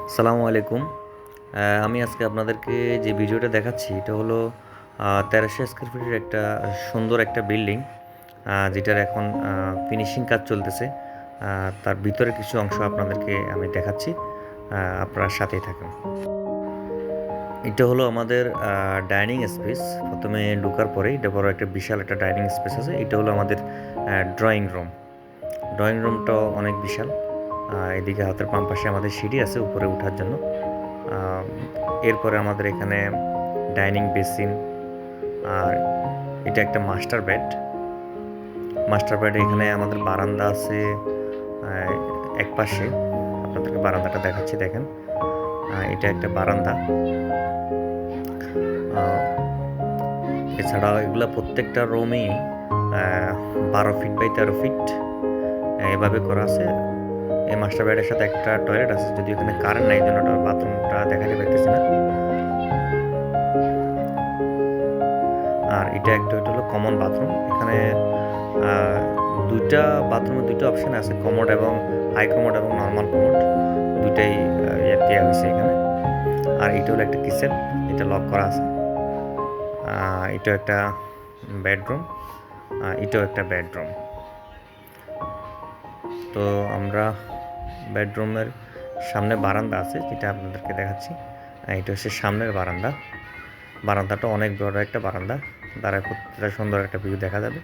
আসসালামু আলাইকুম। আমি আজকে আপনাদেরকে যে ভিডিওটা দেখাচ্ছি এটা হলো ১৩০০ স্কয়ার ফিটের একটা সুন্দর একটা বিল্ডিং, যেটার এখন ফিনিশিং কাজ চলতেছে। তার ভিতরে কিছু অংশ আপনাদেরকে আমি দেখাচ্ছি। আপনারা সাথেই থাকুন। এটা হলো আমাদের ডাইনিং স্পেস। প্রথমে ঢোকার পরেই এটা বড় একটা বিশাল একটা ডাইনিং স্পেস আছে। এটা হলো আমাদের ড্রয়িং রুম। ড্রয়িং রুমটাও অনেক বিশাল। এদিকে হাতের বাম পাশে আমাদের সিঁড়ি আছে উপরে ওঠার জন্য। আহ, এরপরে আমাদের এখানে ডাইনিং বেসিন, আর এটা একটা মাস্টার বেড। মাস্টার বেডে এখানে আমাদের বারান্দা আছে এক পাশে। আপনাদেরকে বারান্দাটা দেখাচ্ছি, দেখেন। এটা একটা বারান্দা। আহ, এছাড়া এগুলা প্রত্যেকটা রুমই 12 ফিট বাই 13 ফিট এভাবে করা আছে। এই মাস্টার বেডের সাথে একটা টয়লেট আছে, যদি এখানে কারেন্ট নাই, জন্য বাথরুমটা দেখাতে পারতেছি না। আর এটা একটা হলো কমন বাথরুম। এখানে আহ, দুইটা বাথরুমে দুইটা অপশন আছে, কমোড এবং হাই কমোড এবং নর্মাল কমোড, দুইটাই দেওয়া হয়েছে এখানে। আর এটা হলো একটা কিচেন, এটা লক করা আছে। এটা একটা বেডরুম, এটাও একটা বেডরুম। তো আমরা বেডরুমের সামনে বারান্দা আছে, যেটা আপনাদেরকে দেখাচ্ছি। এটা হচ্ছে সামনের বারান্দা। বারান্দাটা অনেক বড় একটা বারান্দা, দ্বারা প্রত্যেকটা সুন্দর একটা ভিউ দেখা যাবে।